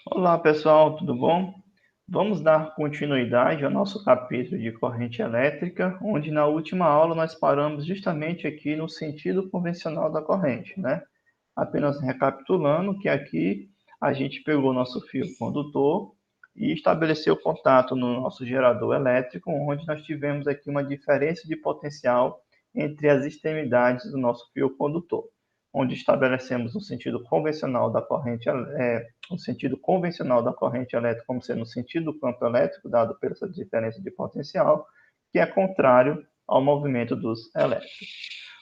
Olá pessoal, tudo bom? Vamos dar continuidade ao nosso capítulo de corrente elétrica, onde na última aula nós paramos justamente aqui no sentido convencional da corrente, né? Apenas recapitulando que aqui a gente pegou nosso fio condutor e estabeleceu contato no nosso gerador elétrico, onde nós tivemos aqui uma diferença de potencial entre as extremidades do nosso fio condutor, onde estabelecemos o sentido convencional da corrente, o sentido convencional da corrente elétrica como sendo o sentido do campo elétrico, dado pela essa diferença de potencial, que é contrário ao movimento dos elétrons.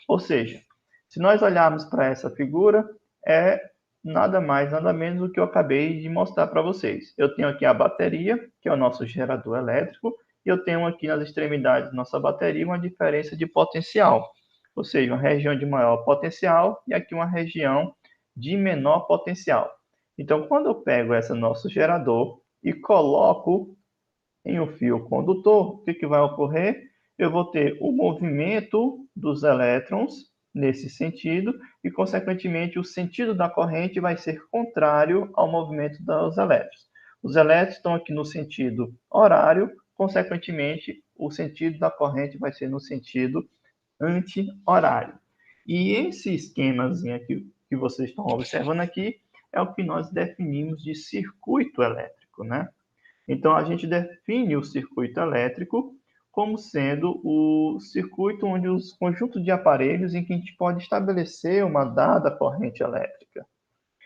Ou seja, se nós olharmos para essa figura, é nada mais, nada menos do que eu acabei de mostrar para vocês. Eu tenho aqui a bateria, que é o nosso gerador elétrico, e eu tenho aqui nas extremidades da nossa bateria uma diferença de potencial, ou seja, uma região de maior potencial e aqui uma região de menor potencial. Então, quando eu pego esse nosso gerador e coloco em um fio condutor, o que vai ocorrer? Eu vou ter o movimento dos elétrons nesse sentido e, consequentemente, o sentido da corrente vai ser contrário ao movimento dos elétrons. Os elétrons estão aqui no sentido horário, consequentemente, o sentido da corrente vai ser no sentido anti-horário. E esse esquemazinho aqui que vocês estão observando aqui é o que nós definimos de circuito elétrico, né? Então, a gente define o circuito elétrico como sendo o circuito onde os conjuntos de aparelhos em que a gente pode estabelecer uma dada corrente elétrica.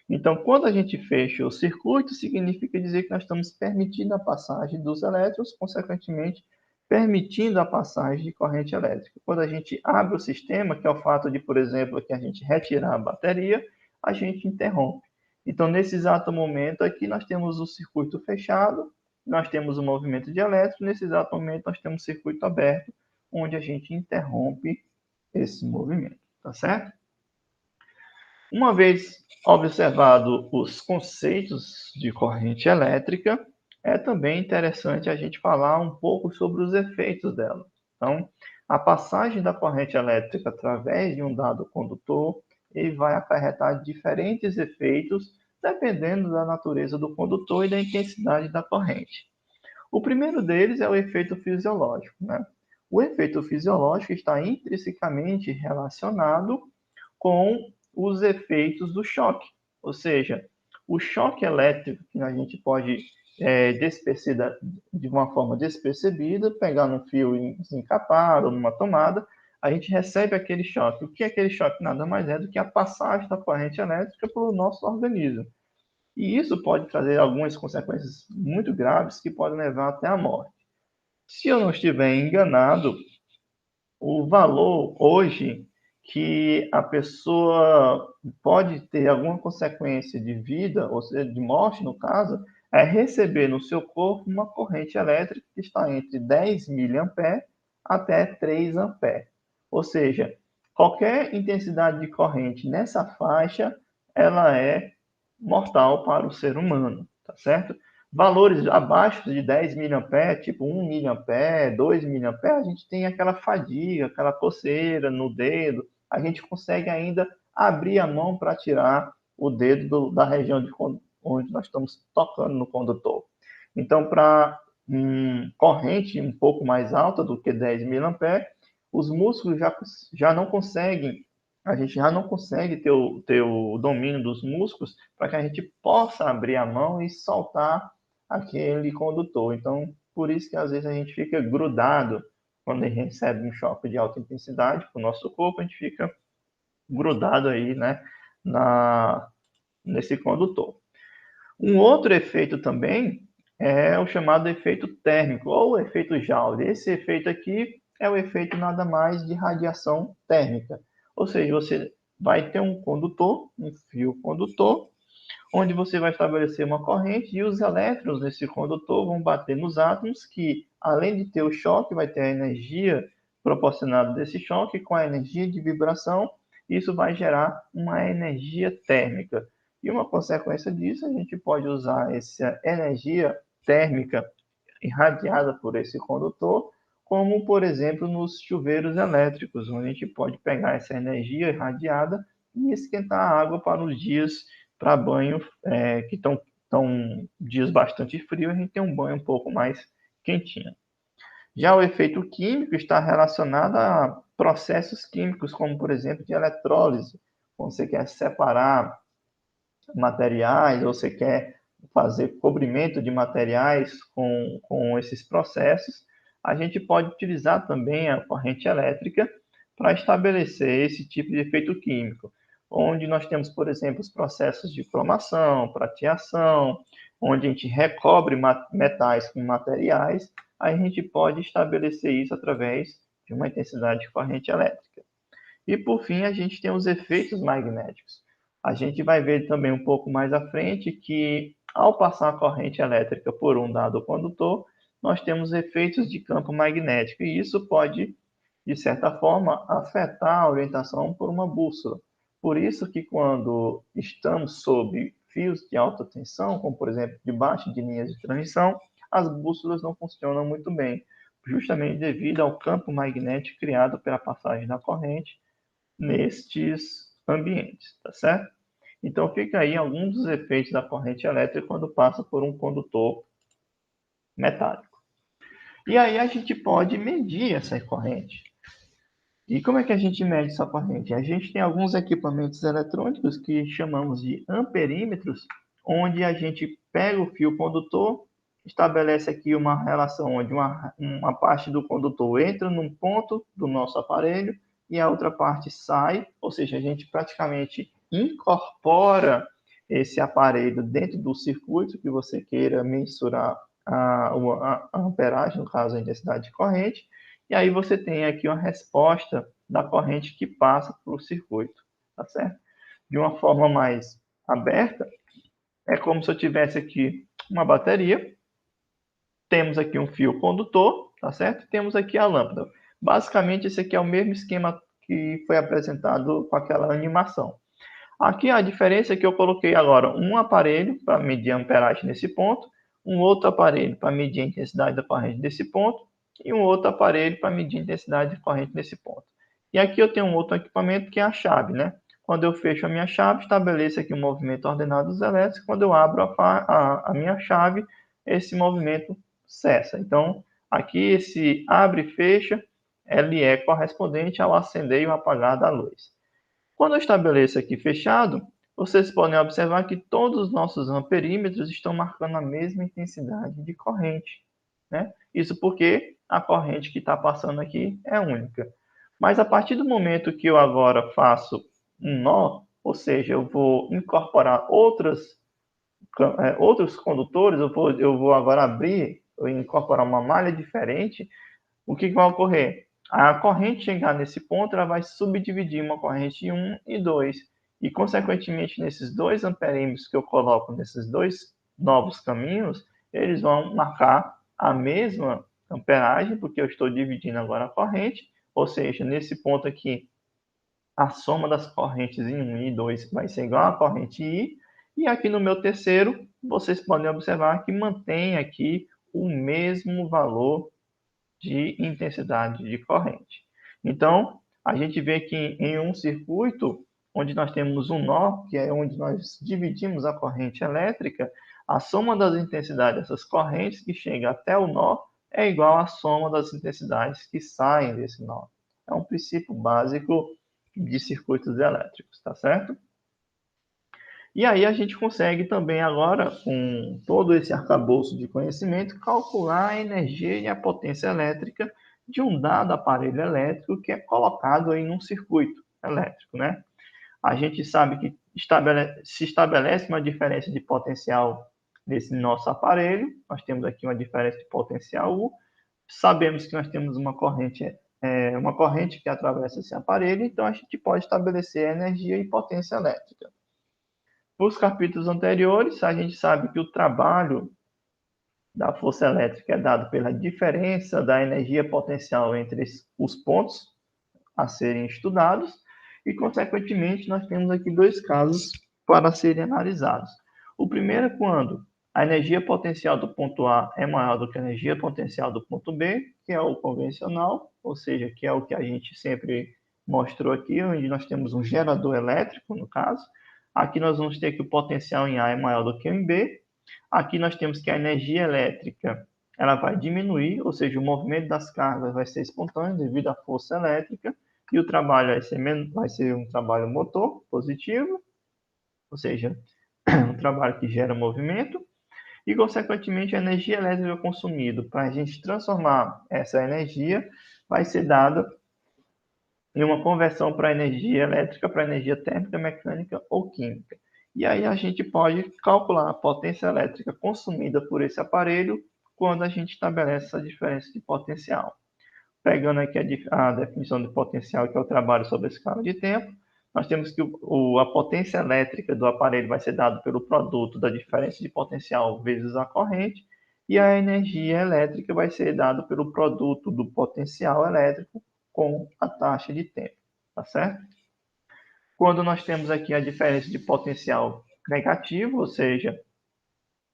Então, quando a gente fecha o circuito, significa dizer que nós estamos permitindo a passagem dos elétrons, consequentemente, permitindo a passagem de corrente elétrica. Quando a gente abre o sistema, que é o fato de, por exemplo, que a gente retirar a bateria, a gente interrompe. Então, nesse exato momento aqui, nós temos o circuito fechado, nós temos o movimento de elétrons, nesse exato momento nós temos o circuito aberto, onde a gente interrompe esse movimento, tá certo? Uma vez observado os conceitos de corrente elétrica, é também interessante a gente falar um pouco sobre os efeitos dela. Então, a passagem da corrente elétrica através de um dado condutor, ele vai acarretar diferentes efeitos dependendo da natureza do condutor e da intensidade da corrente. O primeiro deles é o efeito fisiológico, né? O efeito fisiológico está intrinsecamente relacionado com os efeitos do choque, ou seja, o choque elétrico que a gente pode desperceber de uma forma despercebida, pegar num fio desencapado ou numa tomada, a gente recebe aquele choque. O que é aquele choque? Nada mais é do que a passagem da corrente elétrica pelo nosso organismo. E isso pode trazer algumas consequências muito graves que podem levar até a morte. Se eu não estiver enganado, o valor hoje que a pessoa pode ter alguma consequência de vida, ou seja, de morte no caso, é receber no seu corpo uma corrente elétrica que está entre 10 miliamperes até 3 amperes. Ou seja, qualquer intensidade de corrente nessa faixa, ela é mortal para o ser humano, tá certo? Valores abaixo de 10 miliamperes, tipo 1 miliampere, 2 miliamperes, a gente tem aquela fadiga, aquela coceira no dedo, a gente consegue ainda abrir a mão para tirar o dedo da região onde nós estamos tocando no condutor. Então, para corrente um pouco mais alta do que 10 miliamperes, os músculos já não conseguem, a gente já não consegue ter o domínio dos músculos para que a gente possa abrir a mão e soltar aquele condutor. Então, por isso que às vezes a gente fica grudado quando a gente recebe um choque de alta intensidade para o nosso corpo, a gente fica grudado aí, né, nesse condutor. Um outro efeito também é o chamado efeito térmico, ou o efeito Joule. Esse efeito aqui é o efeito nada mais de radiação térmica. Ou seja, você vai ter um condutor, um fio condutor, onde você vai estabelecer uma corrente e os elétrons nesse condutor vão bater nos átomos que, além de ter o choque, vai ter a energia proporcionada desse choque com a energia de vibração. Isso vai gerar uma energia térmica. E uma consequência disso, a gente pode usar essa energia térmica irradiada por esse condutor, como, por exemplo, nos chuveiros elétricos, onde a gente pode pegar essa energia irradiada e esquentar a água para os dias para banho que estão estão dias bastante frios, a gente tem um banho um pouco mais quentinho. Já o efeito químico está relacionado a processos químicos, como, por exemplo, de eletrólise. Quando você quer separar materiais, ou você quer fazer cobrimento de materiais com esses processos, a gente pode utilizar também a corrente elétrica para estabelecer esse tipo de efeito químico, onde nós temos, por exemplo, os processos de cromação, prateação, onde a gente recobre metais com materiais, a gente pode estabelecer isso através de uma intensidade de corrente elétrica. E, por fim, a gente tem os efeitos magnéticos. A gente vai ver também um pouco mais à frente que, ao passar a corrente elétrica por um dado condutor, nós temos efeitos de campo magnético, e isso pode, de certa forma, afetar a orientação por uma bússola. Por isso que, quando estamos sob fios de alta tensão, como, por exemplo, debaixo de linhas de transmissão, as bússolas não funcionam muito bem, justamente devido ao campo magnético criado pela passagem da corrente nestes ambientes, tá certo? Então, fica aí alguns dos efeitos da corrente elétrica quando passa por um condutor metálico. E aí a gente pode medir essa corrente. E como é que a gente mede essa corrente? A gente tem alguns equipamentos eletrônicos que chamamos de amperímetros, onde a gente pega o fio condutor, estabelece aqui uma relação onde uma parte do condutor entra num ponto do nosso aparelho e a outra parte sai, ou seja, a gente praticamente incorpora esse aparelho dentro do circuito que você queira mensurar a amperagem, no caso a intensidade de corrente, e aí você tem aqui uma resposta da corrente que passa para o circuito, tá certo? De uma forma mais aberta, é como se eu tivesse aqui uma bateria, temos aqui um fio condutor, tá certo? Temos aqui a lâmpada. Basicamente, esse aqui é o mesmo esquema que foi apresentado com aquela animação. Aqui a diferença é que eu coloquei agora um aparelho para medir a amperagem nesse ponto, um outro aparelho para medir a intensidade da corrente nesse ponto e um outro aparelho para medir a intensidade de corrente nesse ponto. E aqui eu tenho um outro equipamento que é a chave, né? Quando eu fecho a minha chave, estabeleço aqui o movimento ordenado dos elétrons. Quando eu abro a minha chave, esse movimento cessa. Então, aqui esse abre e fecha, ele é correspondente ao acender e o apagar da luz. Quando eu estabeleço aqui fechado, vocês podem observar que todos os nossos amperímetros estão marcando a mesma intensidade de corrente, né? Isso porque a corrente que está passando aqui é única. Mas a partir do momento que eu agora faço um nó, ou seja, eu vou incorporar outros condutores, eu vou agora abrir, ou incorporar uma malha diferente, o que vai ocorrer? A corrente chegar nesse ponto, ela vai subdividir uma corrente em 1 e 2. E, consequentemente, nesses dois amperímetros que eu coloco nesses dois novos caminhos, eles vão marcar a mesma amperagem, porque eu estou dividindo agora a corrente, ou seja, nesse ponto aqui, a soma das correntes em 1 e 2 vai ser igual à corrente I, e aqui no meu terceiro, vocês podem observar que mantém aqui o mesmo valor de intensidade de corrente. Então, a gente vê que em um circuito onde nós temos um nó, que é onde nós dividimos a corrente elétrica, a soma das intensidades dessas correntes que chega até o nó é igual à soma das intensidades que saem desse nó. É um princípio básico de circuitos elétricos, tá certo? E aí a gente consegue também agora, com todo esse arcabouço de conhecimento, calcular a energia e a potência elétrica de um dado aparelho elétrico que é colocado aí num circuito elétrico, né? A gente sabe que se estabelece uma diferença de potencial nesse nosso aparelho, nós temos aqui uma diferença de potencial U, sabemos que nós temos uma corrente que atravessa esse aparelho, então a gente pode estabelecer energia e potência elétrica. Nos capítulos anteriores, a gente sabe que o trabalho da força elétrica é dado pela diferença da energia potencial entre os pontos a serem estudados e, consequentemente, nós temos aqui dois casos para serem analisados. O primeiro é quando a energia potencial do ponto A é maior do que a energia potencial do ponto B, que é o convencional, ou seja, que é o que a gente sempre mostrou aqui, onde nós temos um gerador elétrico, no caso. Aqui nós vamos ter que o potencial em A é maior do que em B, Aqui nós temos que a energia elétrica ela vai diminuir, ou seja, o movimento das cargas vai ser espontâneo devido à força elétrica, e o trabalho vai ser um trabalho motor positivo, ou seja, um trabalho que gera movimento, e, consequentemente, a energia elétrica consumida para a gente transformar essa energia vai ser dada em uma conversão para energia elétrica, para energia térmica, mecânica ou química. E aí a gente pode calcular a potência elétrica consumida por esse aparelho quando a gente estabelece essa diferença de potencial. Pegando aqui a definição de potencial, que é o trabalho sobre a escala de tempo, nós temos que a potência elétrica do aparelho vai ser dada pelo produto da diferença de potencial vezes a corrente, e a energia elétrica vai ser dada pelo produto do potencial elétrico com a taxa de tempo, tá certo? Quando nós temos aqui a diferença de potencial negativo, ou seja,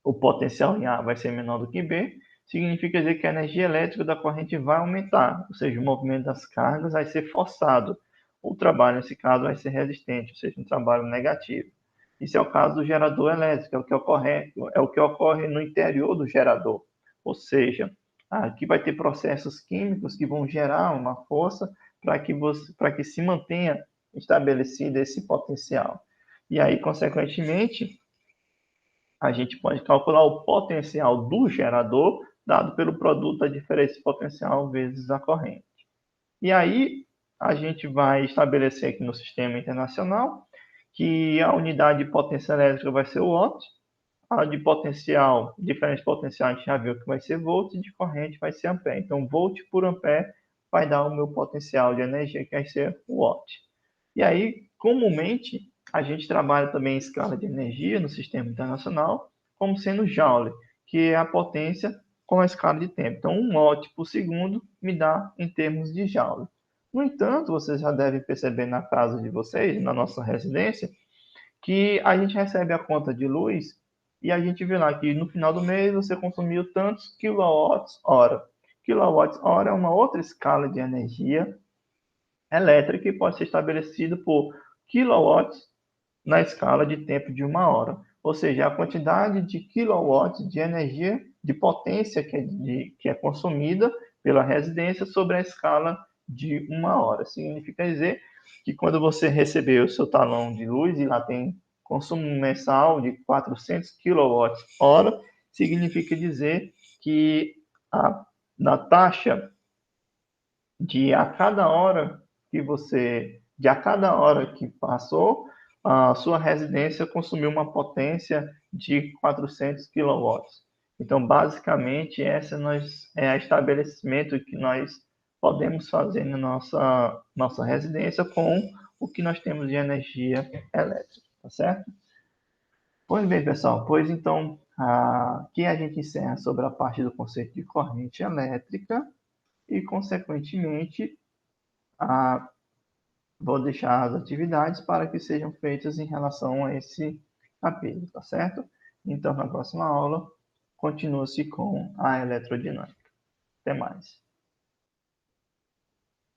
o potencial em A vai ser menor do que B, significa dizer que a energia elétrica da corrente vai aumentar, ou seja, o movimento das cargas vai ser forçado. O trabalho, nesse caso, vai ser resistente, ou seja, um trabalho negativo. Isso é o caso do gerador elétrico, é o que ocorre no interior do gerador. Ou seja, aqui vai ter processos químicos que vão gerar uma força para que se mantenha estabelecido esse potencial. E aí, consequentemente, a gente pode calcular o potencial do gerador dado pelo produto da diferença de potencial vezes a corrente. E aí a gente vai estabelecer aqui no sistema internacional que a unidade de potência elétrica vai ser o watt, a de potencial, diferença de potencial a gente já viu que vai ser volt, e de corrente vai ser ampere. Então, volt por ampere vai dar o meu potencial de energia, que vai ser o watt. E aí, comumente, a gente trabalha também em escala de energia no sistema internacional, como sendo Joule, que é a potência com a escala de tempo. Então, 1 watt por segundo me dá em termos de Joule. No entanto, vocês já devem perceber na casa de vocês, na nossa residência, que a gente recebe a conta de luz e a gente vê lá que no final do mês você consumiu tantos quilowatts-hora. Quilowatts-hora é uma outra escala de energia elétrica que pode ser estabelecida por quilowatts na escala de tempo de 1 hora. Ou seja, a quantidade de quilowatts de energia, de potência que é consumida pela residência sobre a escala de 1 hora. Significa dizer que quando você receber o seu talão de luz e lá tem consumo mensal de 400 kWh, significa dizer que na taxa de a cada hora de a cada hora que passou, a sua residência consumiu uma potência de 400 quilowatts. Então, basicamente, é o estabelecimento que nós podemos fazer na nossa residência com o que nós temos de energia elétrica, tá certo? Pois bem, pessoal, pois então, aqui a gente encerra sobre a parte do conceito de corrente elétrica e, consequentemente, a vou deixar as atividades para que sejam feitas em relação a esse capítulo, tá certo? Então, na próxima aula, continua-se com a eletrodinâmica. Até mais.